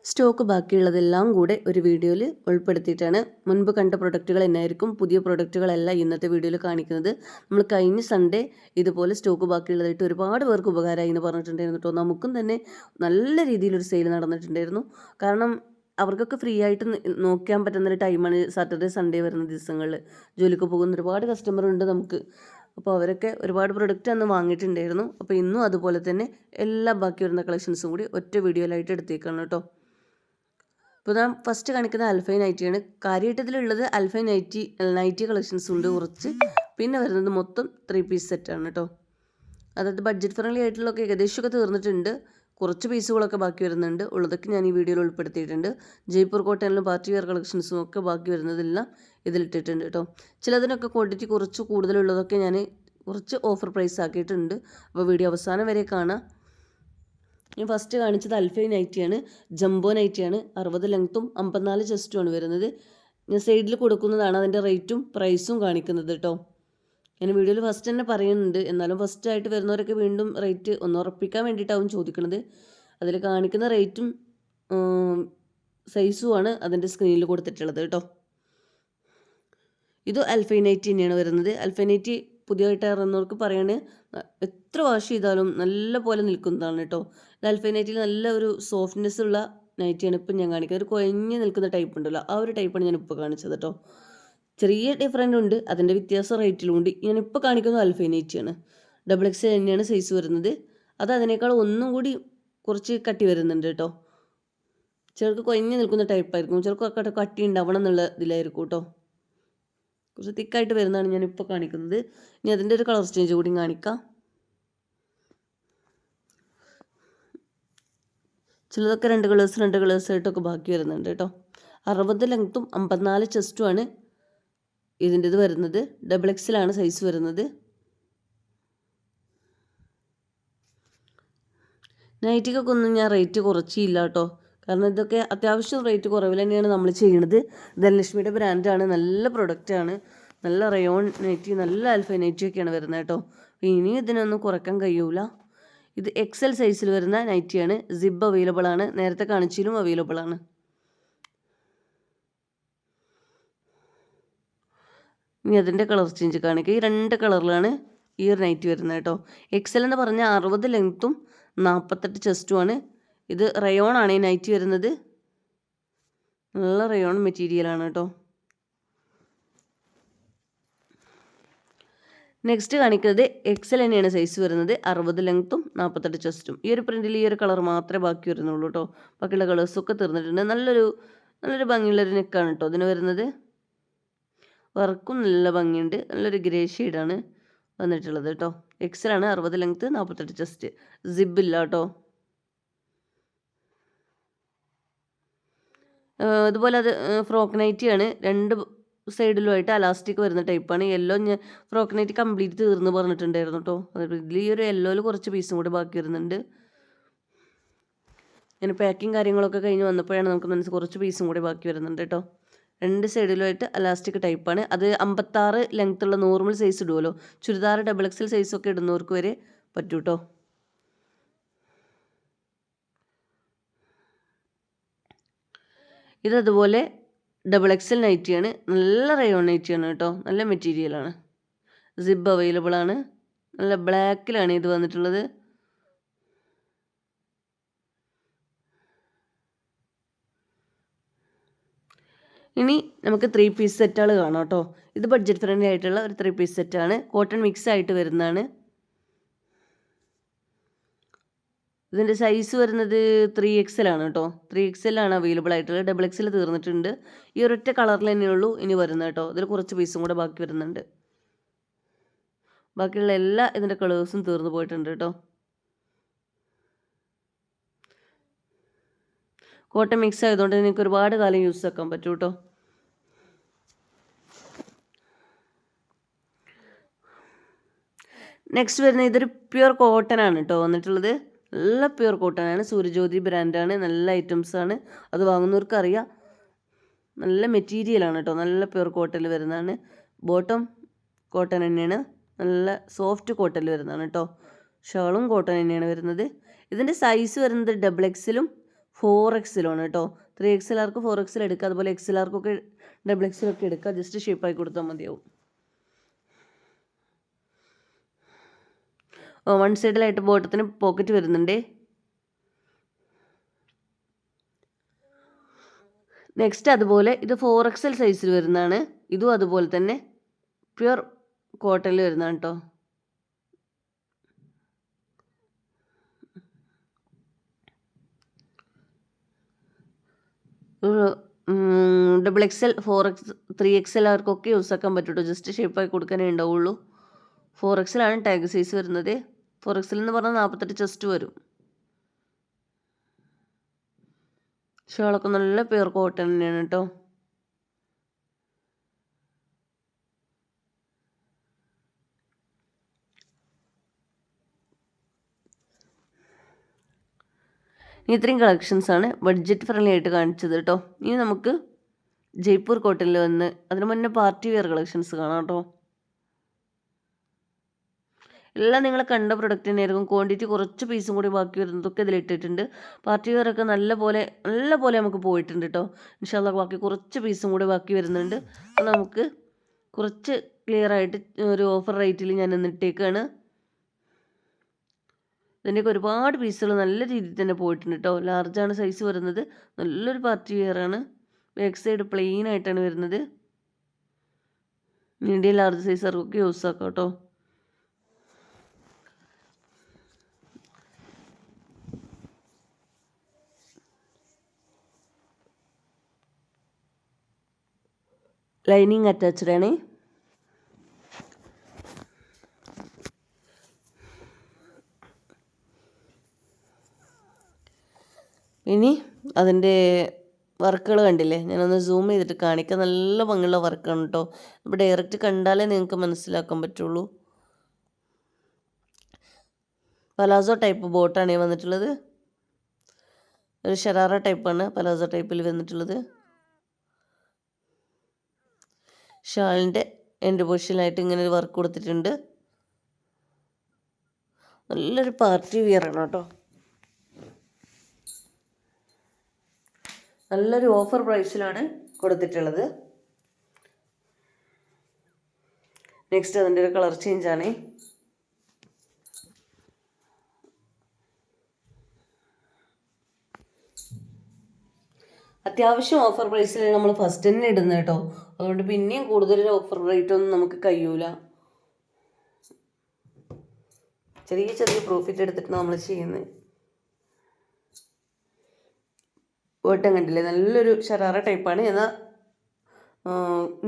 Stock ബാക്കിയുള്ളതെല്ലാം കൂടെ ഒരു വീഡിയോയിൽ ഉൾപ്പെടുത്തിയിട്ടാണ്. മുൻപ് കണ്ട പ്രൊഡക്റ്റുകൾ തന്നെയായിരിക്കും പുതിയ പ്രൊഡക്റ്റുകളല്ല ഇന്നത്തെ വീഡിയോയിൽ കാണിക്കുന്നത്. നമ്മൾ കഴിഞ്ഞ സൺഡേ ഇതുപോലെ സ്റ്റോക്ക് ബാക്കിയുള്ളതായിട്ട് ഒരുപാട് പേർക്ക് ഉപകാരമായി എന്ന് പറഞ്ഞിട്ടുണ്ടായിരുന്നു കേട്ടോ. നമുക്കും തന്നെ നല്ല രീതിയിലൊരു സെയിൽ നടന്നിട്ടുണ്ടായിരുന്നു. കാരണം അവർക്കൊക്കെ ഫ്രീ ആയിട്ട് നോക്കാൻ പറ്റുന്നൊരു ടൈമാണ് സാറ്റർഡേ സൺഡേ വരുന്ന ദിവസങ്ങളിൽ. ജോലിക്ക് പോകുന്ന ഒരുപാട് കസ്റ്റമർ ഉണ്ട് നമുക്ക്. അപ്പോൾ അവരൊക്കെ ഒരുപാട് പ്രൊഡക്റ്റ് അന്ന് വാങ്ങിയിട്ടുണ്ടായിരുന്നു. അപ്പോൾ ഇന്നും അതുപോലെ തന്നെ എല്ലാ ബാക്കി വരുന്ന കളക്ഷൻസും കൂടി ഒറ്റ വീഡിയോയിലായിട്ട് എടുത്തേക്കാണ് കേട്ടോ. ഇപ്പോൾ ഞാൻ ഫസ്റ്റ് കാണിക്കുന്ന അൽഫൈൻ നൈറ്റിയാണ്. കാര്യമായിട്ടതിലുള്ളത് അൽഫൈൻ നൈറ്റി കളക്ഷൻസ് ഉണ്ട് കുറച്ച്. പിന്നെ വരുന്നത് മൊത്തം 3 പീസ് സെറ്റാണ് കേട്ടോ. അതായത് ബഡ്ജറ്റ് ഫ്രണ്ട്ലി ആയിട്ടുള്ളതൊക്കെ ഏകദേശമൊക്കെ തീർന്നിട്ടുണ്ട്. കുറച്ച് പീസുകളൊക്കെ ബാക്കി വരുന്നുണ്ട്. ഉള്ളതൊക്കെ ഞാൻ ഈ വീഡിയോയിൽ ഉൾപ്പെടുത്തിയിട്ടുണ്ട്. ജയ്പൂർ കോട്ടണിലും പാർട്ടി വെയർ കളക്ഷൻസും ഒക്കെ ബാക്കി വരുന്നതെല്ലാം ഇതിലിട്ടിട്ടുണ്ട് കേട്ടോ. ചിലതിനൊക്കെ ക്വാണ്ടിറ്റി കുറച്ച് കൂടുതലുള്ളതൊക്കെ ഞാൻ കുറച്ച് ഓഫർ പ്രൈസ് ആക്കിയിട്ടുണ്ട്. അപ്പോൾ വീഡിയോ അവസാനം വരെ കാണാം. ഞാൻ ഫസ്റ്റ് കാണിച്ചത് അൽഫൈൻ നൈറ്റിയാണ്. ജംബോ നൈറ്റിയാണ്. 60 ലെങ്ത്തും 54 ചെസ്റ്റുമാണ് വരുന്നത്. ഞാൻ സൈഡിൽ കൊടുക്കുന്നതാണ് അതിൻ്റെ റേറ്റും പ്രൈസും കാണിക്കുന്നത് കേട്ടോ. ഞാൻ വീഡിയോയിൽ ഫസ്റ്റ് തന്നെ പറയുന്നുണ്ട്. എന്നാലും ഫസ്റ്റ് ആയിട്ട് വരുന്നവരൊക്കെ വീണ്ടും റേറ്റ് ഒന്ന് ഉറപ്പിക്കാൻ വേണ്ടിയിട്ടാവും ചോദിക്കുന്നത്. അതിൽ കാണിക്കുന്ന റേറ്റും സൈസുമാണ് അതിൻ്റെ സ്ക്രീനിൽ കൊടുത്തിട്ടുള്ളത് കേട്ടോ. ഇത് അൽഫൈൻ നൈറ്റി തന്നെയാണ് വരുന്നത്. അൽഫൈൻ നൈറ്റി പുതിയതായിട്ട് ഇറങ്ങുന്നവർക്ക് പറയാണ് എത്ര വാഷ് ചെയ്താലും നല്ല പോലെ നിൽക്കുന്നതാണ് കേട്ടോ. അൽഫൈൻ നൈറ്റിൽ നല്ല ഒരു സോഫ്റ്റ്നെസ് ഉള്ള നൈറ്റിയാണ് ഇപ്പം ഞാൻ കാണിക്കുന്നത്. ഒരു കുഴഞ്ഞ് നിൽക്കുന്ന ടൈപ്പ് ഉണ്ടല്ലോ, ആ ഒരു ടൈപ്പാണ് ഞാൻ ഇപ്പോൾ കാണിച്ചത് കേട്ടോ. ചെറിയ ഡിഫറൻറ്റ് ഉണ്ട്, അതിൻ്റെ വ്യത്യാസം റേറ്റിലുണ്ട്. ഞാനിപ്പോൾ കാണിക്കുന്നത് അൽഫൈൻ നൈറ്റിയാണ്. XXL തന്നെയാണ് സൈസ് വരുന്നത്. അത് അതിനേക്കാൾ ഒന്നും കൂടി കുറച്ച് കട്ടി വരുന്നുണ്ട് കേട്ടോ. ചിലർക്ക് കുഴഞ്ഞ് നിൽക്കുന്ന ടൈപ്പായിരിക്കും, ചിലർക്ക് കട്ടി ഉണ്ടാവണം എന്നുള്ള ഇതിലായിരിക്കും കേട്ടോ. കുറച്ച് തിക്കായിട്ട് വരുന്നതാണ് ഞാനിപ്പോൾ കാണിക്കുന്നത്. ഇനി അതിൻ്റെ ഒരു കളർ ചേഞ്ച് കൂടി കാണിക്കാം. ചിലതൊക്കെ രണ്ട് കളേഴ്സായിട്ടൊക്കെ ബാക്കി വരുന്നുണ്ട് കേട്ടോ. 60 ലെങ്ത്തും 54 ചെസ്റ്റുമാണ് ഇതിൻ്റെ ഇത് വരുന്നത്. XXL ആണ് സൈസ് വരുന്നത്. നൈറ്റിക്കൊക്കെ ഒന്നും ഞാൻ റേറ്റ് കുറച്ചില്ല കേട്ടോ. കാരണം ഇതൊക്കെ അത്യാവശ്യം റേറ്റ് കുറവിൽ തന്നെയാണ് നമ്മൾ ചെയ്യുന്നത്. ധനലക്ഷ്മിയുടെ ബ്രാൻഡാണ്, നല്ല പ്രൊഡക്റ്റാണ്. നല്ല റയോൺ നൈറ്റി, നല്ല അൽഫൈൻ നൈറ്റിയൊക്കെയാണ് വരുന്നത് കേട്ടോ. ഇനി ഇതിനൊന്നും കുറയ്ക്കാൻ കഴിയൂല. ഇത് XL സൈസിൽ വരുന്ന നൈറ്റിയാണ്. സിബ് അവൈലബിൾ ആണ്. നേരത്തെ കാണിച്ചാലും അവൈലബിൾ ആണ്. ഇനി അതിൻ്റെ കളർ ചേഞ്ച് കാണിക്കുക. ഈ 2 കളറിലാണ് ഈ ഒരു നൈറ്റി വരുന്നത് കേട്ടോ. XL എന്ന് പറഞ്ഞാൽ 60 ലെങ്ത്തും 48 ചെസ്റ്റുമാണ്. ഇത് റയോൺ ആണ് ഈ നൈറ്റി വരുന്നത്. നല്ല റയോൺ മെറ്റീരിയലാണ് കേട്ടോ. നെക്സ്റ്റ് കാണിക്കുന്നത് XL തന്നെയാണ് സൈസ് വരുന്നത്. 60 ലെങ്ത്തും 48 ചെസ്റ്റും. ഈ ഒരു പ്രിൻറ്റിൽ ഈ ഒരു കളർ മാത്രമേ ബാക്കി വരുന്നുള്ളൂ കേട്ടോ. ബാക്കിയുള്ള കളേഴ്സൊക്കെ തീർന്നിട്ടുണ്ട്. നല്ലൊരു ഭംഗിയുള്ളൊരു നെക്കാണ് കേട്ടോ ഇതിന് വരുന്നത്. വർക്കും നല്ല ഭംഗിയുണ്ട്. നല്ലൊരു ഗ്രേ ഷെയ്ഡാണ് വന്നിട്ടുള്ളത് കേട്ടോ. XL ആണ്. 60 ലെങ്ത്ത് 48 ചെസ്റ്റ്. സിബില്ല കേട്ടോ. അതുപോലെ അത് ഫ്രോക്ക് നൈറ്റിയാണ്. 2 സൈഡിലുമായിട്ട് അലാസ്റ്റിക് വരുന്ന ടൈപ്പാണ്. യെല്ലോ ഫ്രോക്ക് നൈറ്റി കംപ്ലീറ്റ് തീർന്ന് പറഞ്ഞിട്ടുണ്ടായിരുന്നു കേട്ടോ. ഇതിൽ ഈ ഒരു യെല്ലോയിൽ കുറച്ച് പീസും കൂടി ബാക്കി വരുന്നുണ്ട്. ഞാൻ പാക്കിങ് കാര്യങ്ങളൊക്കെ കഴിഞ്ഞ് വന്നപ്പോഴാണ് നമുക്ക് കുറച്ച് പീസും കൂടി ബാക്കി വരുന്നുണ്ട് കേട്ടോ. 2 സൈഡിലുമായിട്ട് അലാസ്റ്റിക് ടൈപ്പാണ്. അത് 56 ലെങ്ത്തുള്ള നോർമൽ സൈസ് ഇടുമല്ലോ, ചുരിദാർ XXL സൈസൊക്കെ ഇടുന്നവർക്ക് വരെ പറ്റൂ കേട്ടോ. ഇതതുപോലെ XXL നൈറ്റിയാണ്. നല്ല റയോൺ നൈറ്റിയാണ് കേട്ടോ. നല്ല മെറ്റീരിയലാണ്. സിബ് അവൈലബിൾ ആണ്. നല്ല ബ്ലാക്കിലാണ് ഇത് വന്നിട്ടുള്ളത്. ഇനി നമുക്ക് 3 പീസ് സെറ്റുകൾ കാണാം കേട്ടോ. ഇത് ബഡ്ജറ്റ് ഫ്രണ്ട്ലി ആയിട്ടുള്ള ഒരു 3 പീസ് സെറ്റാണ്. കോട്ടൺ മിക്സ് ആയിട്ട് വരുന്നതാണ്. ഇതിൻ്റെ സൈസ് വരുന്നത് 3XL ആണ് കേട്ടോ. 3XL ആണ് അവൈലബിൾ ആയിട്ടുള്ളത്. XXL തീർന്നിട്ടുണ്ട്. ഈ ഒരൊറ്റ കളറിൽ തന്നെയുള്ളൂ ഇനി വരുന്നത് കേട്ടോ. ഇതിൽ കുറച്ച് പീസും കൂടെ ബാക്കി വരുന്നുണ്ട്. ബാക്കിയുള്ള എല്ലാ ഇതിൻ്റെ കളേഴ്സും തീർന്നു പോയിട്ടുണ്ട് കേട്ടോ. കോട്ടൺ മിക്സ് ആയതുകൊണ്ട് നിങ്ങൾക്ക് ഒരുപാട് കാലം യൂസ് ആക്കാൻ പറ്റും കേട്ടോ. നെക്സ്റ്റ് വരുന്നത് ഇതൊരു പ്യുർ കോട്ടൺ ആണ് കേട്ടോ വന്നിട്ടുള്ളത്. നല്ല പ്യുർ കോട്ടൺ ആണ്. സൂര്യജ്യോതി ബ്രാൻഡാണ്. നല്ല ഐറ്റംസാണ്. അത് വാങ്ങുന്നവർക്ക് അറിയാം. നല്ല മെറ്റീരിയലാണ് കേട്ടോ. നല്ല പ്യുർ കോട്ടണിൽ വരുന്നതാണ്. ബോട്ടം കോട്ടൺ തന്നെയാണ്. നല്ല സോഫ്റ്റ് കോട്ടണിൽ വരുന്നതാണ് കേട്ടോ. ഷാളും കോട്ടൺ തന്നെയാണ് വരുന്നത്. ഇതിൻ്റെ സൈസ് വരുന്നത് XXL ഉം 4XL ആണ് കേട്ടോ. 3XLർക്ക് 4XL എടുക്കുക, അതുപോലെ XLർക്കൊക്കെ XXL ഒക്കെ എടുക്കുക. ജസ്റ്റ് ഷേപ്പായി കൊടുത്താൽ മതിയാവും. വൺ സൈഡിലായിട്ട് ബോട്ടത്തിന് പോക്കറ്റ് വരുന്നുണ്ട്. നെക്സ്റ്റ് അതുപോലെ ഇത് 4XL സൈസിൽ വരുന്നതാണ്. ഇതും അതുപോലെ തന്നെ പ്യുർ കോട്ടണിൽ വരുന്നതാണ് കേട്ടോ. XXL 3XL ആർക്കൊക്കെ യൂസ് ആക്കാൻ പറ്റുള്ളൂ. ജസ്റ്റ് ഷേപ്പായി കൊടുക്കാനേ ഉണ്ടാവുള്ളൂ. 4XL ആണ് ടാഗ് സൈസ് വരുന്നത്. 4XL എന്ന് പറഞ്ഞാൽ 48 ചെസ്റ്റ് വരും. ഷോളൊക്കെ നല്ല പ്യുർ കോട്ടൺ തന്നെയാണ് കേട്ടോ. ഇത്രയും കളക്ഷൻസാണ് ബഡ്ജറ്റ് ഫ്രണ്ട്ലി ആയിട്ട് കാണിച്ചത് കേട്ടോ. ഇനി നമുക്ക് ജയ്പൂർ കോട്ടണിൽ വന്ന് അതിന് മുന്നേ പാർട്ടി വെയർ കളക്ഷൻസ് കാണാം കേട്ടോ. എല്ലാം നിങ്ങൾ കണ്ട പ്രൊഡക്റ്റ് തന്നെയായിരിക്കും. ക്വാണ്ടിറ്റി കുറച്ച് പീസും കൂടി ബാക്കി വരുന്നതൊക്കെ ഇതിലിട്ടിട്ടുണ്ട്. പാർട്ടി വെയർ ഒക്കെ നല്ല പോലെ നമുക്ക് പോയിട്ടുണ്ട് കേട്ടോ. ഇൻഷാ അല്ലാഹ് ബാക്കി കുറച്ച് പീസും കൂടി ബാക്കി വരുന്നുണ്ട്. അപ്പോൾ നമുക്ക് കുറച്ച് ക്ലിയർ ആയിട്ട് ഒരു ഓഫർ റേറ്റിൽ ഞാൻ ഇന്നിട്ടേക്കാണ്. ഇതിൻ്റെയൊക്കെ ഒരുപാട് പീസുകൾ നല്ല രീതിയിൽ തന്നെ പോയിട്ടുണ്ട് കേട്ടോ. ലാർജാണ് സൈസ് വരുന്നത്. നല്ലൊരു പാർട്ടി വെയറാണ്. ബാക്ക് സൈഡ് പ്ലെയിൻ ആയിട്ടാണ് വരുന്നത്. മീഡിയം ലാർജ് സൈസുകാർക്കൊക്കെ യൂസ് ആക്കാം കേട്ടോ. ലൈനിങ് അറ്റാച്ച്ഡ് ആണ്. ഇനി അതിൻ്റെ വർക്കുകൾ കണ്ടില്ലേ, ഞാനൊന്ന് സൂം ചെയ്തിട്ട് കാണിക്കാം. നല്ല ഭംഗിയുള്ള വർക്കാണ് കേട്ടോ. ഇപ്പോൾ ഡയറക്റ്റ് കണ്ടാലേ നിങ്ങൾക്ക് മനസ്സിലാക്കാൻ പറ്റുള്ളൂ. പലാസോ ടൈപ്പ് ബോട്ടാണ് വന്നിട്ടുള്ളത്. ഒരു ഷറാറ ടൈപ്പാണ് പലാസോ ടൈപ്പിൽ വന്നിട്ടുള്ളത്. ഷാളിൻ്റെ എൻഡ് പൊസിഷനായിട്ട് ഇങ്ങനെ ഒരു വർക്ക് കൊടുത്തിട്ടുണ്ട്. നല്ലൊരു പാർട്ടി വെയറാണ് കേട്ടോ. നല്ലൊരു ഓഫർ പ്രൈസിലാണ് കൊടുത്തിട്ടുള്ളത്. നെക്സ്റ്റ് അതിൻ്റെ ഒരു കളർ ചേഞ്ച് ആണ്. അത്യാവശ്യം ഓഫർ പ്രൈസിൽ നമ്മൾ ഫസ്റ്റ് തന്നെ ഇടുന്നത് കേട്ടോ. അതുകൊണ്ട് പിന്നെയും കൂടുതൽ ഓഫർ റേറ്റ് ഒന്നും നമുക്ക് കഴിയൂല. ചെറിയ ചെറിയ പ്രോഫിറ്റ് എടുത്തിട്ട് നമ്മൾ ചെയ്യുന്നത്. ബോട്ടം കണ്ടില്ലേ, നല്ലൊരു ഷറാറ ടൈപ്പാണ്. എന്നാൽ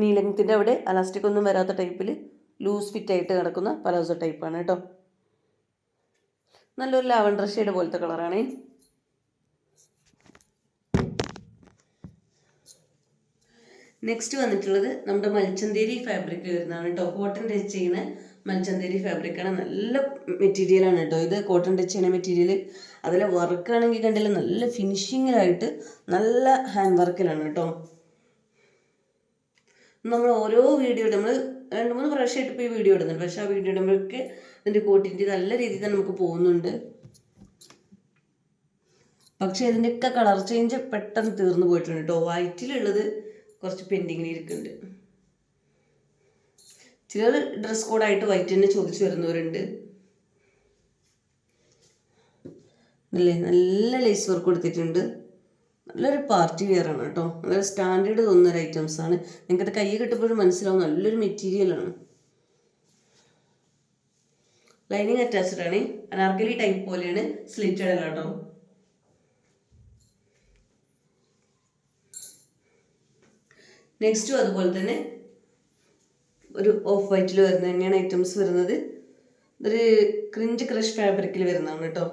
നീ ലെങ്ത്തിൻ്റെ അവിടെ അലാസ്റ്റിക് ഒന്നും വരാത്ത ടൈപ്പിൽ ലൂസ് ഫിറ്റ് ആയിട്ട് കിടക്കുന്ന പലാസോ ടൈപ്പാണ് കേട്ടോ. നല്ലൊരു ലാവൻഡർ ഷെയ്ഡ് പോലത്തെ കളറാണ്. നെക്സ്റ്റ് വന്നിട്ടുള്ളത് നമ്മുടെ മൽച്ചന്തേരി ഫാബ്രിക് വരുന്നതാണ് കേട്ടോ. കോട്ടൺ ടച്ച് ചെയ്യുന്ന മൽച്ചന്തേരി ഫാബ്രിക്കാണ്. നല്ല മെറ്റീരിയലാണ് കേട്ടോ. ഇത് കോട്ടൺ ടച്ച് ചെയ്യുന്ന മെറ്റീരിയൽ. അതിലെ വർക്കാണെങ്കിൽ കണ്ടില്ല, നല്ല ഫിനിഷിങ്ങിലായിട്ട് നല്ല ഹാൻഡ് വർക്കിലാണ് കേട്ടോ. നമ്മൾ ഓരോ വീഡിയോ നമ്മൾ 2-3 പ്രാവശ്യമായിട്ട് ഇപ്പോൾ ഈ വീഡിയോ ഇടുന്നുണ്ട്. പക്ഷേ ആ വീഡിയോ ഇടുമ്പോഴൊക്കെ ഇതിൻ്റെ ക്വാണ്ടിറ്റി നല്ല രീതിയിൽ തന്നെ നമുക്ക് പോകുന്നുണ്ട്. പക്ഷേ ഇതിൻ്റെയൊക്കെ കളർ ചേഞ്ച് പെട്ടെന്ന് തീർന്നു പോയിട്ടുണ്ട് കേട്ടോ. വൈറ്റിലുള്ളത് കുറച്ച് പെൻഡിങ്ങിൽ ഇരിക്കുന്നുണ്ട്. ചിലർ ഡ്രസ് കോഡായിട്ട് വൈറ്റ് തന്നെ ചോദിച്ചു വരുന്നവരുണ്ട്. അല്ലേ, നല്ല ലേസ് വർക്ക് കൊടുത്തിട്ടുണ്ട്. നല്ലൊരു പാർട്ടി വെയർ ആണ് കേട്ടോ. നല്ല സ്റ്റാൻഡേർഡ് തോന്നുന്നൊരു ഐറ്റംസ് ആണ്. നിങ്ങൾക്കത് കൈ കിട്ടുമ്പോഴും മനസ്സിലാവും നല്ലൊരു മെറ്റീരിയലാണ്. ലൈനിങ് അറ്റാച്ച്ഡ് ആണ്. അനാർക്കലി ടൈപ്പ് പോലെയാണ്, സ്ലിറ്റഡ് അല്ല കേട്ടോ. നെക്സ്റ്റും അതുപോലെ തന്നെ ഒരു ഓഫ് വൈറ്റിൽ വരുന്ന തന്നെയാണ് ഐറ്റംസ് വരുന്നത്. ഇതൊരു ക്രിഞ്ച് ക്രഷ് ഫാബ്രിക്കിൽ വരുന്നതാണ് കേട്ടോ.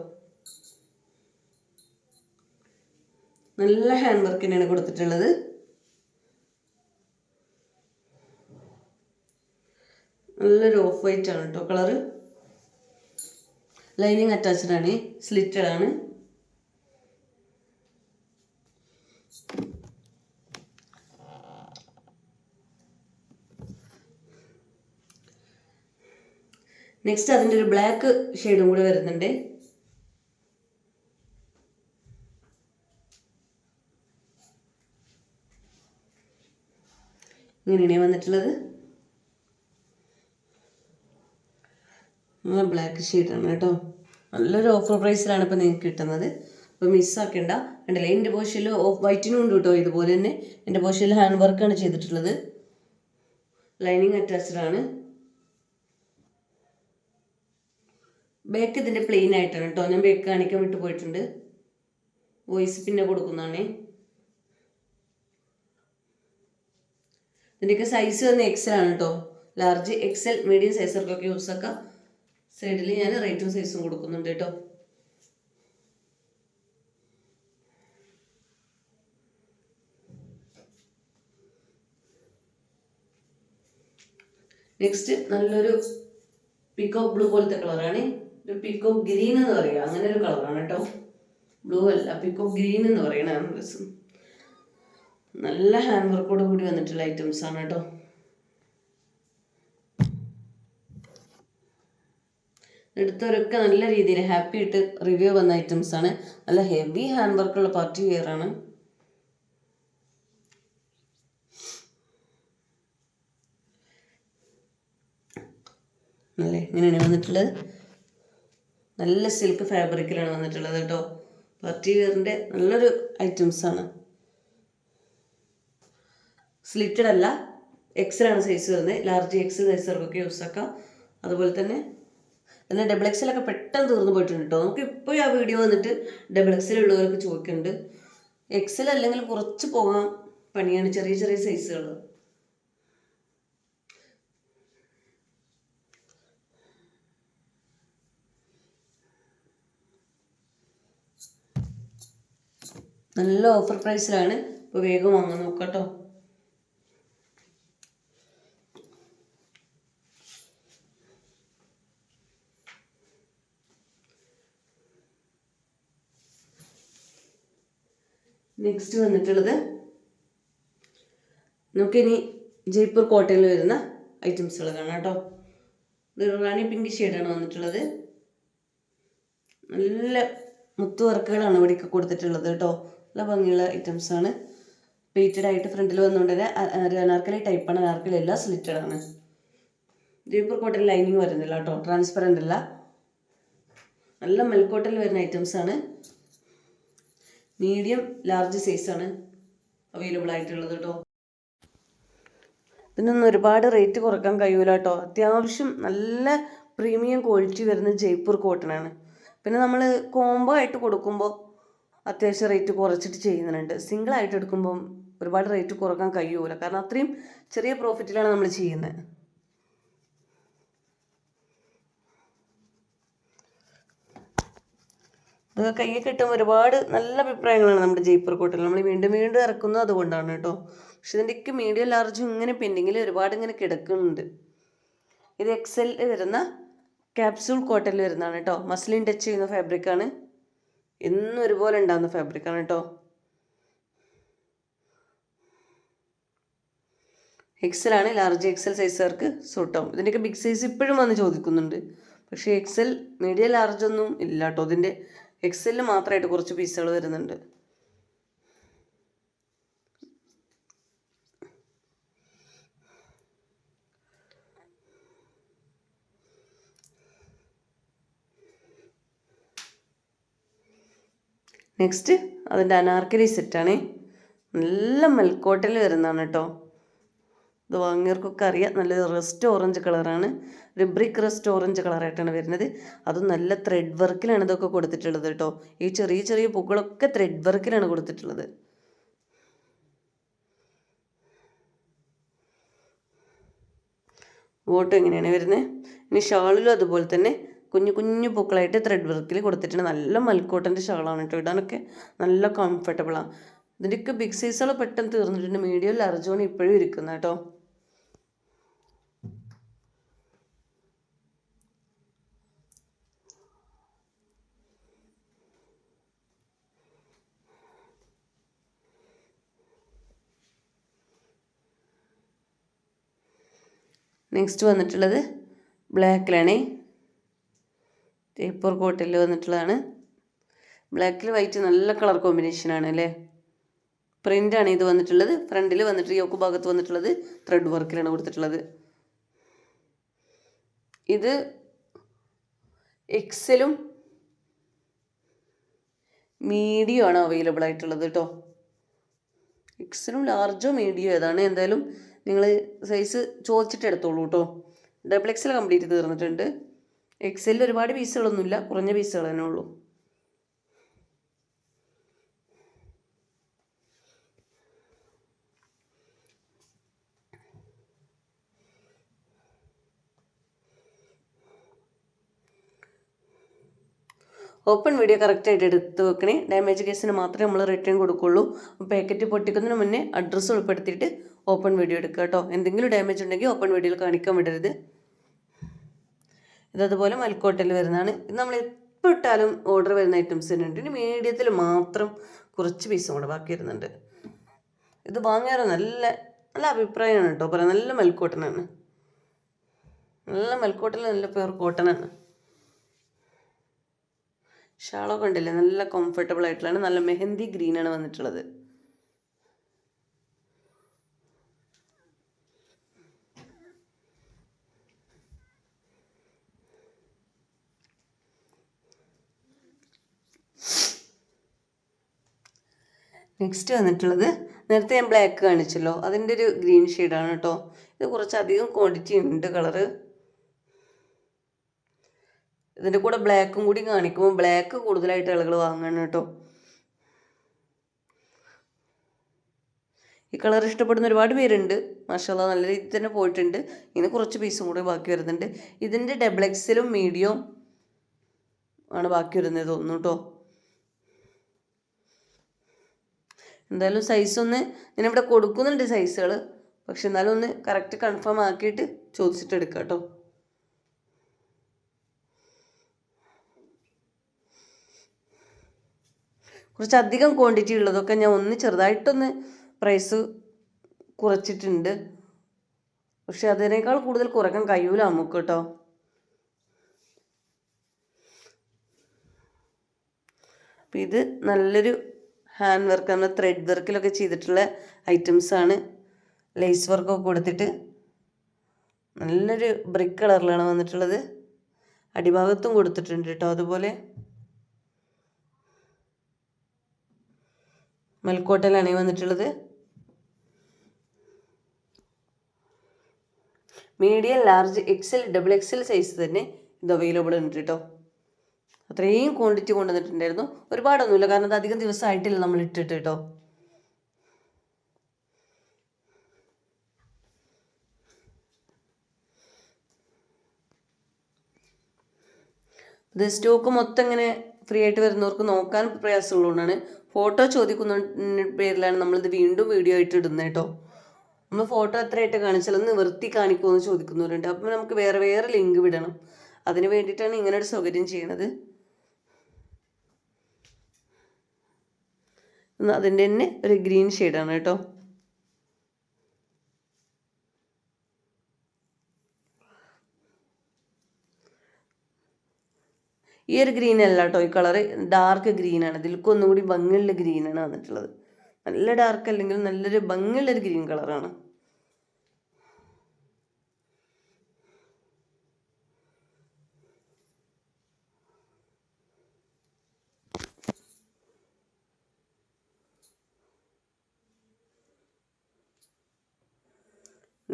നല്ല ഹാൻഡ് വർക്ക് തന്നെയാണ് കൊടുത്തിട്ടുള്ളത്. നല്ലൊരു ഓഫ് വൈറ്റ് ആണ് കേട്ടോ കളറ്. ലൈനിങ് അറ്റാച്ച്ഡ് ആണ്, സ്ലിറ്റഡ് ആണ്. നെക്സ്റ്റ് അതിൻ്റെ ഒരു ബ്ലാക്ക് ഷെയ്ഡും കൂടെ വരുന്നുണ്ട്. ഇങ്ങനെയാണ് വന്നിട്ടുള്ളത്. നല്ല ബ്ലാക്ക് ഷെയ്ഡാണ് കേട്ടോ. നല്ലൊരു ഓഫർ പ്രൈസിലാണ് ഇപ്പോൾ നിങ്ങൾക്ക് കിട്ടുന്നത്. അപ്പോൾ മിസ്സാക്കേണ്ട. കണ്ടില്ലേ, എൻ്റെ പോഷനിൽ ഓഫ് വൈറ്റിനും ഉണ്ട് കേട്ടോ. ഇതുപോലെ തന്നെ എൻ്റെ പോഷനിൽ ഹാൻഡ് വർക്കാണ് ചെയ്തിട്ടുള്ളത്. ലൈനിങ് അറ്റാച്ച്ഡ് ആണ്. ബാക്ക് ഇതിൻ്റെ പ്ലെയിൻ ആയിട്ടാണ് കേട്ടോ. ഞാൻ ബാക്ക് കാണിക്കാൻ വിട്ടു പോയിട്ടുണ്ട്. വോയിസ് പിന്നെ കൊടുക്കുന്നതാണേ. ഇതിൻ്റെയൊക്കെ സൈസ് വന്ന് എക്സൽ ആണ് കേട്ടോ. ലാർജ്, എക്സൽ, മീഡിയം സൈസർക്കൊക്കെ യൂസ് ആക്കാം. സൈഡിൽ ഞാൻ റേറ്റും സൈസും കൊടുക്കുന്നുണ്ട് കേട്ടോ. നെക്സ്റ്റ് നല്ലൊരു പീക്കോക്ക് ബ്ലൂ പോലത്തെ കളറാണ്. ഒരു പീക്കോക്ക് ഗ്രീൻ എന്ന് പറയുക, അങ്ങനെ ഒരു കളറാണ് കേട്ടോ. ബ്ലൂ അല്ല, പീക്കോക്ക് ഗ്രീൻ എന്ന് പറയണ ഡ്രസ്സ്. നല്ല ഹാൻഡ് വർക്കോട് കൂടി വന്നിട്ടുള്ള ഐറ്റംസ് ആണ് കേട്ടോ. എടുത്തവരൊക്കെ നല്ല രീതിയിൽ ഹാപ്പി ആയിട്ട് റിവ്യൂ വന്ന ഐറ്റംസ് ആണ്. നല്ല ഹെവി ഹാൻഡ് വർക്കുള്ള പാർട്ടി വെയർ ആണ്. അല്ലേ, ഇങ്ങനെയാണ് വന്നിട്ടുള്ളത്. നല്ല സിൽക്ക് ഫാബ്രിക്കിലാണ് വന്നിട്ടുള്ളത് കേട്ടോ. പാർട്ടി വെയറിൻ്റെ നല്ലൊരു ഐറ്റംസ് ആണ്. സ്ലിറ്റഡ് അല്ല, എക്സലാണ് സൈസ് വരുന്നത്. ലാർജ് എക്സൽ സൈസർക്കൊക്കെ യൂസ് ആക്കാം. അതുപോലെ തന്നെ ഡബിൾ എക്സലൊക്കെ പെട്ടെന്ന് തീർന്നു പോയിട്ടുണ്ട് കേട്ടോ. നമുക്ക് ഇപ്പോൾ ആ വീഡിയോ വന്നിട്ട് ഡബിൾ എക്സൽ ഉള്ളവരൊക്കെ ചോദിക്കുന്നുണ്ട്. എക്സൽ അല്ലെങ്കിൽ കുറച്ച് പോകാൻ പണിയാണ്, ചെറിയ ചെറിയ സൈസുകൾ. നല്ല ഓഫർ പ്രൈസിലാണ്. ഇപ്പോൾ വേഗം വാങ്ങാൻ നോക്കാട്ടോ. നെക്സ്റ്റ് വന്നിട്ടുള്ളത് നമുക്കിനി ജയ്പൂർ കോട്ടയിൽ വരുന്ന ഐറ്റംസുകൾ കാണാം കേട്ടോ. ഇത് റാണി പിങ്ക് ഷെയ്ഡാണ് വന്നിട്ടുള്ളത്. നല്ല മുത്തു വർക്കുകളാണ് ഇവിടേക്ക് കൊടുത്തിട്ടുള്ളത് കേട്ടോ. നല്ല ഭംഗിയുള്ള ഐറ്റംസാണ്. പ്ലേറ്റഡ് ആയിട്ട് ഫ്രണ്ടിൽ വന്നുകൊണ്ട് തന്നെ അനാർക്കലി ടൈപ്പാണ്. അനാർക്കലി എല്ലാം സ്ലിറ്റഡ് ആണ്. ജയ്പൂർ കോട്ടയിൽ ലൈനിങ് വരുന്നില്ല കേട്ടോ, ട്രാൻസ്പെറൻ്റ് അല്ല. നല്ല മെൽക്കോട്ടയിൽ വരുന്ന ഐറ്റംസാണ്. മീഡിയം ലാർജ് സൈസാണ് അവൈലബിൾ ആയിട്ടുള്ളത് കേട്ടോ. ഇതിനൊന്നും ഒരുപാട് റേറ്റ് കുറക്കാൻ കഴിയൂല കേട്ടോ. അത്യാവശ്യം നല്ല പ്രീമിയം ക്വാളിറ്റി വരുന്ന ജയ്പൂർ കോട്ടനാണ്. പിന്നെ നമ്മൾ കോംബോ ആയിട്ട് കൊടുക്കുമ്പോൾ അത്യാവശ്യം റേറ്റ് കുറച്ചിട്ട് ചെയ്യുന്നുണ്ട്. സിംഗിളായിട്ട് എടുക്കുമ്പം ഒരുപാട് റേറ്റ് കുറക്കാൻ കഴിയൂല, കാരണം അത്രയും ചെറിയ പ്രോഫിറ്റിലാണ് നമ്മൾ ചെയ്യുന്നത്. ഇതൊക്കെ കയ്യിൽ കിട്ടുമ്പോൾ ഒരുപാട് നല്ല അഭിപ്രായങ്ങളാണ് നമ്മുടെ ജയ്പൂർ കോട്ടയിൽ. നമ്മൾ വീണ്ടും വീണ്ടും ഇറക്കുന്നത് അതുകൊണ്ടാണ് കേട്ടോ. പക്ഷെ ഇതിൻ്റെയൊക്കെ മീഡിയം ലാർജും ഇങ്ങനെ പെൻഡിങ്ങിൽ ഒരുപാട് ഇങ്ങനെ കിടക്കുന്നുണ്ട്. ഇത് എക്സൽ വരുന്ന ക്യാപ്സ്യൂൾ കോട്ടണിൽ വരുന്നതാണ് കേട്ടോ. മസ്ലിൻ ടച്ച് ചെയ്യുന്ന ഫാബ്രിക്കാണ്. എന്നും ഒരുപോലെ ഉണ്ടാകുന്ന ഫാബ്രിക്കാണ് കേട്ടോ. എക്സലാണ്, ലാർജ് എക്സൽ സൈസുകാർക്ക് സൂട്ടാവും. ഇതിൻ്റെയൊക്കെ ബിഗ് സൈസ് ഇപ്പോഴും വന്ന് ചോദിക്കുന്നുണ്ട്. പക്ഷേ എക്സൽ, മീഡിയം, ലാർജ് ഒന്നും ഇല്ല കേട്ടോ. ഇതിൻ്റെ എക്സലിൽ മാത്രമായിട്ട് കുറച്ച് പീസുകൾ വരുന്നുണ്ട്. നെക്സ്റ്റ് അതിൻ്റെ അനാർക്കലി സെറ്റാണ്. നല്ല മെൽക്കോട്ടയിൽ വരുന്നതാണ് കേട്ടോ. ഇത് വാങ്ങിയവർക്കൊക്കെ അറിയാം. നല്ലൊരു റസ്റ്റ് ഓറഞ്ച് കളറാണ്. ഒരു ബ്രിക്ക് റസ്റ്റ് ഓറഞ്ച് കളറായിട്ടാണ് വരുന്നത്. അതും നല്ല ത്രെഡ് വർക്കിലാണ് ഇതൊക്കെ കൊടുത്തിട്ടുള്ളത് കേട്ടോ. ഈ ചെറിയ ചെറിയ പൂക്കളൊക്കെ ത്രെഡ് വർക്കിലാണ് കൊടുത്തിട്ടുള്ളത്. ബോട്ടം എങ്ങനെയാണ് വരുന്നത്. ഇനി ഷാളിലും അതുപോലെ തന്നെ കുഞ്ഞു കുഞ്ഞു പൂക്കളായിട്ട് ത്രെഡ് വർക്കിൽ കൊടുത്തിട്ടുണ്ട്. നല്ല മൽക്കോട്ടൻ്റെ ഷാളാണ് കേട്ടോ. ഇടാനൊക്കെ നല്ല കംഫർട്ടബിളാണ്. ഇതിൻ്റെയൊക്കെ ബിഗ് സൈസുകൾ പെട്ടെന്ന് തീർന്നിട്ടുണ്ട്. മീഡിയം ലാർജാണ് ഇപ്പോഴും ഇരിക്കുന്നത് കേട്ടോ. നെക്സ്റ്റ് വന്നിട്ടുള്ളത് ബ്ലാക്കിലാണ്. ജയ്പൂർ കോട്ടണിൽ വന്നിട്ടുള്ളതാണ്. ബ്ലാക്കിൽ വൈറ്റ് നല്ല കളർ കോമ്പിനേഷനാണ് അല്ലേ. പ്രിൻ്റാണ് ഇത് വന്നിട്ടുള്ളത്. ഫ്രണ്ടിൽ വന്നിട്ട് യോക്ക് ഭാഗത്ത് വന്നിട്ടുള്ളത് ത്രെഡ് വർക്കിലാണ് കൊടുത്തിട്ടുള്ളത്. ഇത് എക്സലും മീഡിയം ആണ് അവൈലബിൾ ആയിട്ടുള്ളത് കേട്ടോ. എക്സലും ലാർജോ മീഡിയോ ഏതാണ്, എന്തായാലും നിങ്ങൾ സൈസ് ചോദിച്ചിട്ട് എടുത്തോളൂ കേട്ടോ. ഡബിൾ എക്സൽ കംപ്ലീറ്റ് തീർന്നിട്ടുണ്ട്. എക്സലിൽ ഒരുപാട് പീസുകളൊന്നുമില്ല, കുറഞ്ഞ പീസുകൾ തന്നെ ഉള്ളൂ. ഓപ്പൺ വീഡിയോ കറക്റ്റായിട്ട് എടുത്ത് വെക്കണേ. ഡാമേജ് കേസിന് മാത്രമേ നമ്മൾ റിട്ടേൺ കൊടുക്കുള്ളൂ. പാക്കറ്റ് പൊട്ടിക്കുന്നതിന് മുന്നേ അഡ്രസ്സ് ഉൾപ്പെടുത്തിയിട്ട് ഓപ്പൺ വീഡിയോ എടുക്കുക കേട്ടോ. എന്തെങ്കിലും ഡാമേജ് ഉണ്ടെങ്കിൽ ഓപ്പൺ വീഡിയോയിൽ കാണിക്കാൻ വിടരുത്. ഇതതുപോലെ മൽക്കോട്ടയിൽ വരുന്നതാണ്. ഇത് നമ്മൾ എപ്പോൾ ഇട്ടാലും ഓർഡർ വരുന്ന ഐറ്റംസ് തന്നെ ഉണ്ട്. ഇനി മീഡിയത്തിൽ മാത്രം കുറച്ച് പീസും കൂടെ ബാക്കി വരുന്നുണ്ട്. ഇത് വാങ്ങിയാൽ നല്ല നല്ല അഭിപ്രായമാണ് കേട്ടോ. പറയാം, നല്ല മൽക്കോട്ടനാണ്. നല്ല മൽക്കോട്ടൽ, നല്ല പ്യുർ കോട്ടനാണ്. ഷാളൊക്കെ ഉണ്ടല്ലേ, നല്ല കംഫർട്ടബിൾ ആയിട്ടുള്ളതാണ്. നല്ല മെഹന്തി ഗ്രീനാണ് വന്നിട്ടുള്ളത്. നെക്സ്റ്റ് വന്നിട്ടുള്ളത് നേരത്തെ ഞാൻ ബ്ലാക്ക് കാണിച്ചല്ലോ, അതിൻ്റെ ഒരു ഗ്രീൻ ഷെയ്ഡാണ് കേട്ടോ. ഇത് കുറച്ചധികം ക്വാണ്ടിറ്റി ഉണ്ട് കളറ്. ഇതിൻ്റെ കൂടെ ബ്ലാക്കും കൂടി കാണിക്കുമ്പോൾ ബ്ലാക്ക് കൂടുതലായിട്ട് ആളുകൾ വാങ്ങണം കേട്ടോ. ഈ കളർ ഇഷ്ടപ്പെടുന്ന ഒരുപാട് പേരുണ്ട്. മാഷാല്ലാ, നല്ല രീതിയിൽ തന്നെ പോയിട്ടുണ്ട്. ഇങ്ങനെ കുറച്ച് പീസും കൂടി ബാക്കി വരുന്നുണ്ട്. ഇതിൻ്റെ ഡബിൾ എക്സലും മീഡിയം ആണ് ബാക്കി വരുന്നത് തോന്നുന്നു കേട്ടോ. എന്തായാലും സൈസൊന്ന് ഞാനിവിടെ കൊടുക്കുന്നുണ്ട് സൈസുകൾ, പക്ഷെ എന്നാലും ഒന്ന് കറക്റ്റ് കൺഫേം ആക്കിയിട്ട് ചോദിച്ചിട്ട് എടുക്കാം കേട്ടോ. കുറച്ചധികം ക്വാണ്ടിറ്റി ഉള്ളതൊക്കെ ഞാൻ ഒന്ന് ചെറുതായിട്ടൊന്ന് പ്രൈസ് കുറച്ചിട്ടുണ്ട്, പക്ഷെ അതിനേക്കാൾ കൂടുതൽ കുറയ്ക്കാൻ കഴിയൂല നമുക്ക് കേട്ടോ. അപ്പം ഇത് നല്ലൊരു ഹാൻഡ് വർക്ക്, നമ്മൾ ത്രെഡ് വർക്കിലൊക്കെ ചെയ്തിട്ടുള്ള ഐറ്റംസാണ്. ലേസ് വർക്കൊക്കെ കൊടുത്തിട്ട് നല്ലൊരു ബ്രിക്ക് കളറിലാണ് വന്നിട്ടുള്ളത്. അടിഭാഗത്തും കൊടുത്തിട്ടുണ്ട് കേട്ടോ. അതുപോലെ മൽക്കോട്ടയിലാണ് വന്നിട്ടുള്ളത്. Medium, large, XL, double XL size തന്നെ ഇത് അവൈലബിൾ ഉണ്ട് കേട്ടോ. അത്രയും ക്വാണ്ടിറ്റി കൊണ്ടുവന്നിട്ടുണ്ടായിരുന്നു. ഒരുപാടൊന്നുമില്ല, കാരണം അത് അധികം ദിവസമായിട്ടില്ല നമ്മൾ ഇട്ടിട്ട് കേട്ടോ. ഇത് സ്റ്റോക്ക് മൊത്തം ഇങ്ങനെ ഫ്രീ ആയിട്ട് വരുന്നവർക്ക് നോക്കാൻ പ്രയാസമുള്ളതുകൊണ്ടാണ്, ഫോട്ടോ ചോദിക്കുന്ന പേരിലാണ് നമ്മളിത് വീണ്ടും വീഡിയോ ആയിട്ട് ഇടുന്നത് കേട്ടോ. നമ്മൾ ഫോട്ടോ എത്രയായിട്ട് കാണിച്ചാൽ ഒന്ന് നിവർത്തി കാണിക്കുമെന്ന് ചോദിക്കുന്നവരുണ്ട്. അപ്പം നമുക്ക് വേറെ വേറെ ലിങ്ക് വിടണം. അതിന് വേണ്ടിയിട്ടാണ് ഇങ്ങനെ ഒരു സൗകര്യം ചെയ്യണത്. അതിൻ്റെ തന്നെ ഒരു ഗ്രീൻ ഷെയ്ഡാണ് കേട്ടോ. ഈ ഒരു ഗ്രീൻ അല്ല കേട്ടോ, ഈ കളറ് ഡാർക്ക് ഗ്രീനാണ്. ഇതിൽക്ക് ഒന്നുകൂടി ഭംഗിയുള്ള ഗ്രീനാണ് വന്നിട്ടുള്ളത്. നല്ല ഡാർക്ക് അല്ലെങ്കിലും നല്ലൊരു ഭംഗിയുള്ളൊരു ഗ്രീൻ കളറാണ്.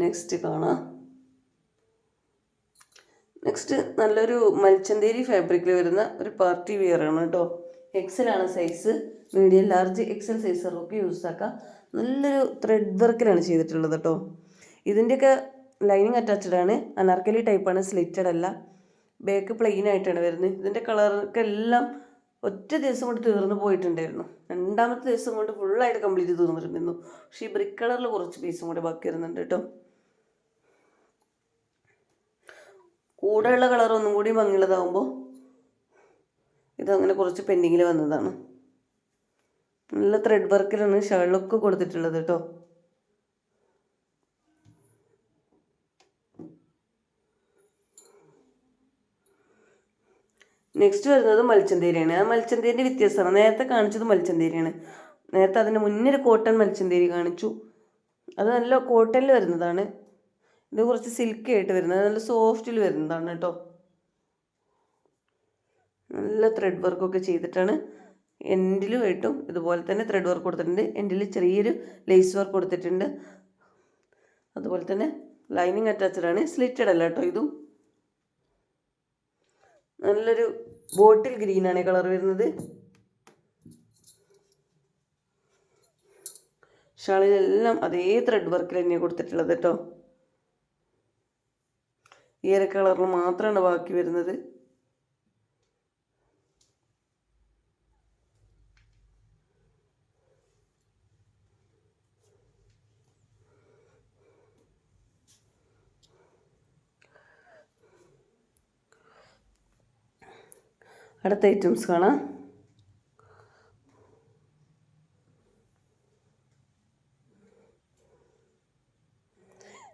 നെക്സ്റ്റ് കാണാം. നെക്സ്റ്റ് നല്ലൊരു മൽച്ചന്തേരി ഫാബ്രിക്കിൽ വരുന്ന ഒരു പാർട്ടി വെയർ ആണ് കേട്ടോ. എക്സലാണ് സൈസ്. മീഡിയം, ലാർജ്, എക്സൽ സൈസുകളൊക്കെ യൂസ് ആക്കാം. നല്ലൊരു ത്രെഡ് വർക്കിലാണ് ചെയ്തിട്ടുള്ളത് കേട്ടോ. ഇതിൻ്റെയൊക്കെ ലൈനിങ് അറ്റാച്ച്ഡ് ആണ്. അനാർക്കലി ടൈപ്പാണ്, സ്ലിറ്റഡ് അല്ല. ബാക്ക് പ്ലെയിൻ ആയിട്ടാണ് വരുന്നത്. ഇതിൻ്റെ കളറൊക്കെ എല്ലാം ഒറ്റ ദിവസം കൊണ്ട് തീർന്നു പോയിട്ടുണ്ടായിരുന്നു. രണ്ടാമത്തെ ദിവസം കൊണ്ട് ഫുള്ളായിട്ട് കംപ്ലീറ്റ് തീർന്നിട്ടുണ്ടായിരുന്നു. പക്ഷേ ഈ ബ്രിക്ക് കളറിൽ കുറച്ച് പീസും കൂടെ ബാക്കി വരുന്നുണ്ട് കേട്ടോ. കൂടെയുള്ള കളർ ഒന്നും കൂടി ഭംഗിയുള്ളതാകുമ്പോൾ ഇതങ്ങനെ കുറച്ച് പെൻഡിങ്ങിൽ വന്നതാണ്. നല്ല ത്രെഡ് വർക്കിലാണ് ഷാളിലൊക്കെ കൊടുത്തിട്ടുള്ളത് കേട്ടോ. നെക്സ്റ്റ് വരുന്നത് മൽച്ചന്തേരിയാണ്. ആ മൽച്ചന്തേരിൻ്റെ വ്യത്യാസമാണ്. നേരത്തെ കാണിച്ചത് മൽച്ചന്തേരിയാണ്. നേരത്തെ അതിന് മുന്നേ ഒരു കോട്ടൺ മൽച്ചന്തേരി കാണിച്ചു. അത് നല്ല കോട്ടണിൽ വരുന്നതാണ്. ഇത് കുറച്ച് സിൽക്കി ആയിട്ട് വരുന്നത്, നല്ല സോഫ്റ്റിൽ വരുന്നതാണ് കേട്ടോ. നല്ല ത്രെഡ് വർക്കൊക്കെ ചെയ്തിട്ടാണ്. എൻഡിലുമായിട്ടും ഇതുപോലെ തന്നെ ത്രെഡ് വർക്ക് കൊടുത്തിട്ടുണ്ട്. എൻഡിൽ ചെറിയൊരു ലേസ് വർക്ക് കൊടുത്തിട്ടുണ്ട്. അതുപോലെ തന്നെ ലൈനിങ് അറ്റാച്ച്ഡ് ആണ്, സ്ലിറ്റഡ് അല്ല കേട്ടോ. ഇതും നല്ലൊരു ബോട്ടിൽ ഗ്രീനാണ് കളർ വരുന്നത്. ഷാളിലെല്ലാം അതേ ത്രെഡ് വർക്കിൽ തന്നെയാണ് കൊടുത്തിട്ടുള്ളത് കേട്ടോ. ഈ ഒരു കളറിൽ മാത്രമാണ് ബാക്കി വരുന്നത്. അടുത്ത ഐറ്റംസ് കാണാം.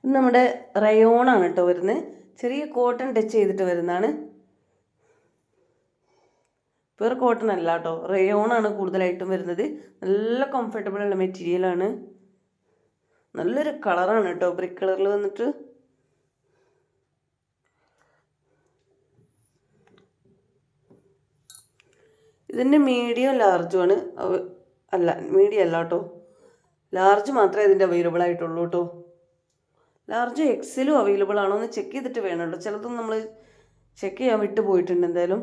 ഇത് നമ്മുടെ റയോണാണ് കേട്ടോ വരുന്നത്. ചെറിയ കോട്ടൺ ടച്ച് ചെയ്തിട്ട് വരുന്നതാണ്. പ്യുർ കോട്ടൺ അല്ല കേട്ടോ, റയോണാണ് കൂടുതലായിട്ടും വരുന്നത്. നല്ല കംഫർട്ടബിൾ ഉള്ള മെറ്റീരിയലാണ്. നല്ലൊരു കളറാണ് കേട്ടോ, ബ്രിക്ക് കളറിൽ വന്നിട്ട്. ഇതിൻ്റെ മീഡിയം ലാർജുമാണ്. അല്ല, മീഡിയം അല്ല കേട്ടോ, ലാർജ് മാത്രമേ ഇതിൻ്റെ അവൈലബിൾ ആയിട്ടുള്ളൂ കേട്ടോ. ലാർജ് എക്സലും അവൈലബിൾ ആണോ എന്ന് ചെക്ക് ചെയ്തിട്ട് വേണം കേട്ടോ. ചിലതൊന്നും നമ്മൾ ചെക്ക് ചെയ്യാൻ വിട്ടു പോയിട്ടുണ്ട്. എന്തായാലും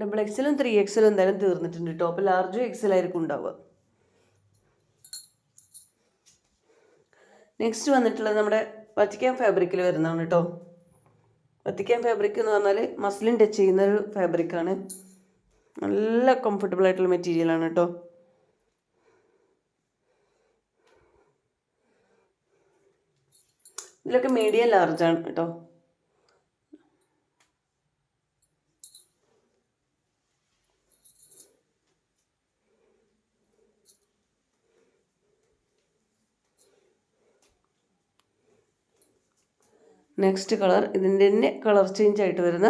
ഡബിൾ എക്സലും 3XL എന്തായാലും തീർന്നിട്ടുണ്ട് കേട്ടോ. അപ്പോൾ ലാർജും എക്സലായിരിക്കും ഉണ്ടാവുക. നെക്സ്റ്റ് വന്നിട്ടുള്ളത് നമ്മുടെ വത്തിക്കാൻ ഫാബ്രിക്കിൽ വരുന്നതാണ് കേട്ടോ. വത്തിക്കാൻ ഫാബ്രിക് എന്ന് പറഞ്ഞാൽ മസ്ലിൻ ടച്ച് ചെയ്യുന്ന ഒരു ഫാബ്രിക്കാണ്. നല്ല കംഫർട്ടബിൾ ആയിട്ടുള്ള മെറ്റീരിയലാണ് കേട്ടോ. ഇതിലൊക്കെ മീഡിയം ലാർജാണ് കേട്ടോ. നെക്സ്റ്റ് കളർ ഇതിൻ്റെ തന്നെ കളർ ചേഞ്ച് ആയിട്ട് വരുന്ന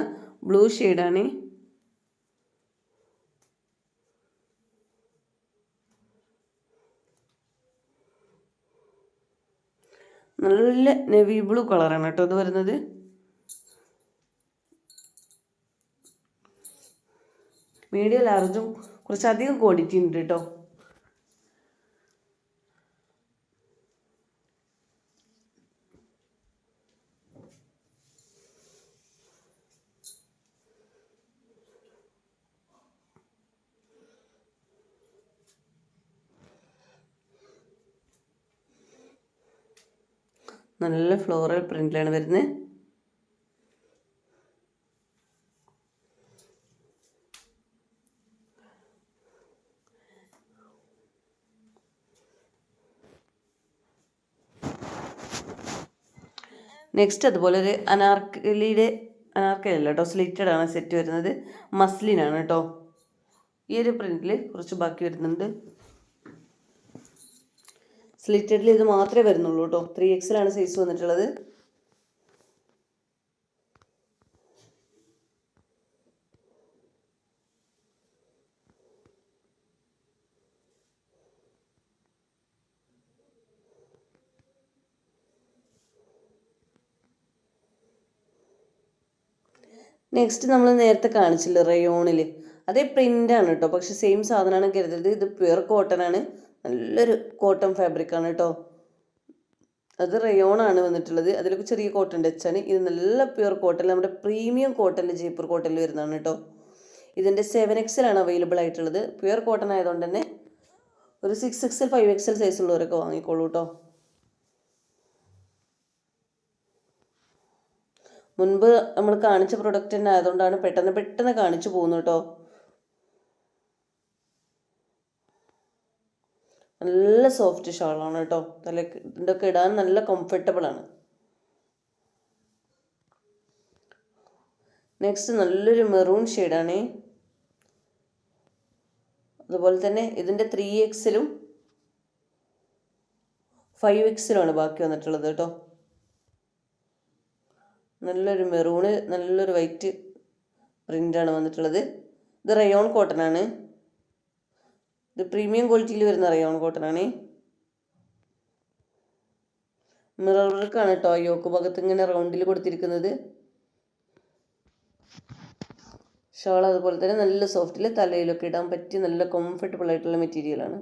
ബ്ലൂ ഷെയ്ഡാണ്. നല്ല നെവി ബ്ലൂ കളറാണ് കേട്ടോ ഇത് വരുന്നത്. മീഡിയം ലാർജും കുറച്ചധികം ക്വാണ്ടിറ്റി ഉണ്ട് കേട്ടോ. നല്ല ഫ്ലോറൽ പ്രിന്റിലാണ് വരുന്നത്. നെക്സ്റ്റ് അതുപോലെ ഒരു അനാർക്കലി അല്ല കേട്ടോ, സ്ലിറ്റഡ് ആണ് സെറ്റ് വരുന്നത്. മസ്ലിനാണ് കേട്ടോ. ഈ ഒരു പ്രിന്റിൽ കുറച്ച് ബാക്കി വരുന്നുണ്ട്. സ്ലിറ്റഡിൽ ഇത് മാത്രമേ വരുന്നുള്ളൂ കേട്ടോ. 3XL ആണ് സൈസ് വന്നിട്ടുള്ളത്. നെക്സ്റ്റ് നമ്മൾ നേരത്തെ കാണിച്ചില്ല റയോണിൽ, അതേ പ്രിൻ്റാണ് കേട്ടോ. പക്ഷെ സെയിം സാധനമാണ് കരുതരുത്. ഇത് പ്യുർ കോട്ടൺ ആണ്, നല്ലൊരു കോട്ടൺ ഫാബ്രിക്കാണ് കേട്ടോ. അത് റയോണാണ് വന്നിട്ടുള്ളത്. അതിലൊക്കെ ചെറിയ കോട്ടൺ ടച്ചാണ്. ഇത് നല്ല പ്യുർ കോട്ടൺ, നമ്മുടെ പ്രീമിയം കോട്ടണിൽ ജയ്പൂർ കോട്ടണിൽ വരുന്നതാണ് കേട്ടോ. ഇതിൻ്റെ 7XL ആണ് അവൈലബിൾ ആയിട്ടുള്ളത്. പ്യുർ കോട്ടൺ ആയതുകൊണ്ട് തന്നെ ഒരു 6XL 5XL സൈസുള്ളവരൊക്കെ വാങ്ങിക്കോളൂ കേട്ടോ. മുൻപ് നമ്മൾ കാണിച്ച പ്രൊഡക്റ്റ് തന്നെ ആയതുകൊണ്ടാണ് പെട്ടെന്ന് കാണിച്ചു പോകുന്നു കേട്ടോ. നല്ല സോഫ്റ്റ് ഷാളാണ് കേട്ടോ. ഇതൊക്കെ ഇടാൻ നല്ല കംഫർട്ടബിൾ ആണ്. നെക്സ്റ്റ് നല്ലൊരു മെറൂൺ ഷെയ്ഡാണ്. അതുപോലെ തന്നെ ഇതിൻ്റെ 3XL 5XL ആണ് ബാക്കി വന്നിട്ടുള്ളത് കേട്ടോ. നല്ലൊരു മെറൂണ്, നല്ലൊരു വൈറ്റ് പ്രിൻ്റാണ് വന്നിട്ടുള്ളത്. ഇത് റയോൺ കോട്ടൺ ആണ്. ഇത് പ്രീമിയം ക്വാളിറ്റിയിൽ വരുന്ന റയോൺ കോട്ടൺ ആണ്. മിറർ വർക്കാണ് കേട്ടോ യോക്ക് ഭാഗത്ത് ഇങ്ങനെ റൗണ്ടിൽ കൊടുത്തിരിക്കുന്നത്. ഷോൾ അതുപോലെ തന്നെ നല്ല സോഫ്റ്റിൽ തലയിലൊക്കെ ഇടാൻ പറ്റിയ നല്ല കംഫർട്ടബിൾ ആയിട്ടുള്ള മെറ്റീരിയലാണ്.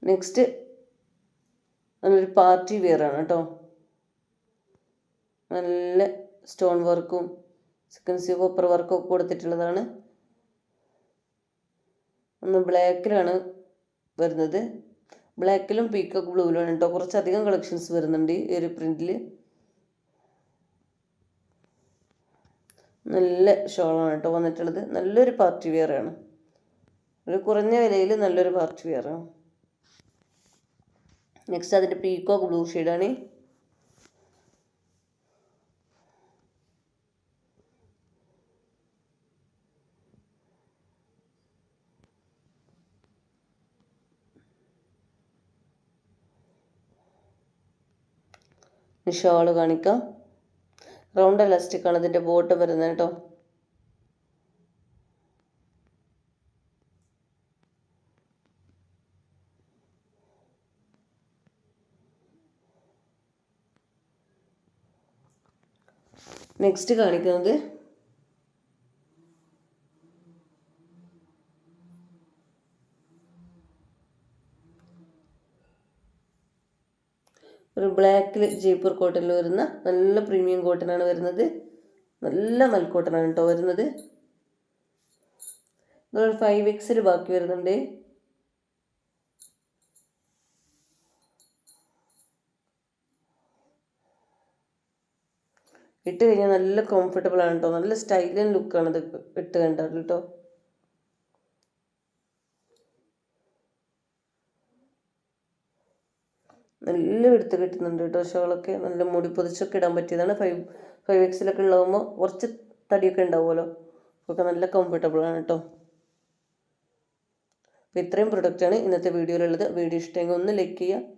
നെക്സ്റ്റ് നല്ലൊരു പാർട്ടി വെയർ ആണ് കേട്ടോ. നല്ല സ്റ്റോൺ വർക്കും സീക്വൻസി കോപ്പർ വർക്കും ഒക്കെ കൊടുത്തിട്ടുള്ളതാണ്. ഒന്ന് ബ്ലാക്കിലാണ് വരുന്നത്. ബ്ലാക്കിലും പീക്കോക്ക് ബ്ലൂവിലാണ് കേട്ടോ. കുറച്ചധികം കളക്ഷൻസ് വരുന്നുണ്ട് ഈ ഒരു പ്രിന്റിൽ. നല്ല ഷോളാണ് കേട്ടോ വന്നിട്ടുള്ളത്. നല്ലൊരു പാർട്ടി വെയർ ആണ്. ഒരു കുറഞ്ഞ വിലയിൽ നല്ലൊരു പാർട്ടി വെയർ ആണ്. നെക്സ്റ്റ് അതിൻ്റെ പീക്കോക്ക് ബ്ലൂ ഷെയ്ഡാണ്. ഷോള് കാണിക്കാം. റൗണ്ട് എലാസ്റ്റിക് ആണ് ഇതിൻ്റെ ബോട്ടം വരുന്നത് കേട്ടോ. നെക്സ്റ്റ് കാണിക്കുന്നത് ഒരു ബ്ലാക്കിൽ ജയ്പൂർ കോട്ടണിൽ വരുന്ന നല്ല പ്രീമിയം കോട്ടനാണ് വരുന്നത്. നല്ല മൽക്കോട്ടനാണ് കേട്ടോ വരുന്നത്. ഇതൊരു 5X ബാക്കി വരുന്നുണ്ട്. ഇട്ട് കഴിഞ്ഞാൽ നല്ല കംഫർട്ടബിൾ ആണ് കേട്ടോ. നല്ല സ്റ്റൈലൻ ലുക്കാണ് ഇത് ഇട്ട് കണ്ടാൽ കേട്ടോ. നല്ല എടുത്ത് കിട്ടുന്നുണ്ട് കേട്ടോ. ഷോളൊക്കെ നല്ല മുടി പൊതിച്ചൊക്കെ ഇടാൻ പറ്റിയതാണ്. 5X ഉള്ളതാകുമ്പോൾ കുറച്ച് തടിയൊക്കെ ഉണ്ടാവുമല്ലോ. ഒക്കെ നല്ല കംഫർട്ടബിൾ ആണ് കേട്ടോ. അപ്പോൾ ഇത്രയും പ്രൊഡക്റ്റാണ് ഇന്നത്തെ വീഡിയോയിലുള്ളത്. വീഡിയോ ഇഷ്ടമെങ്കിൽ ഒന്ന് ലൈക്ക് ചെയ്യുക.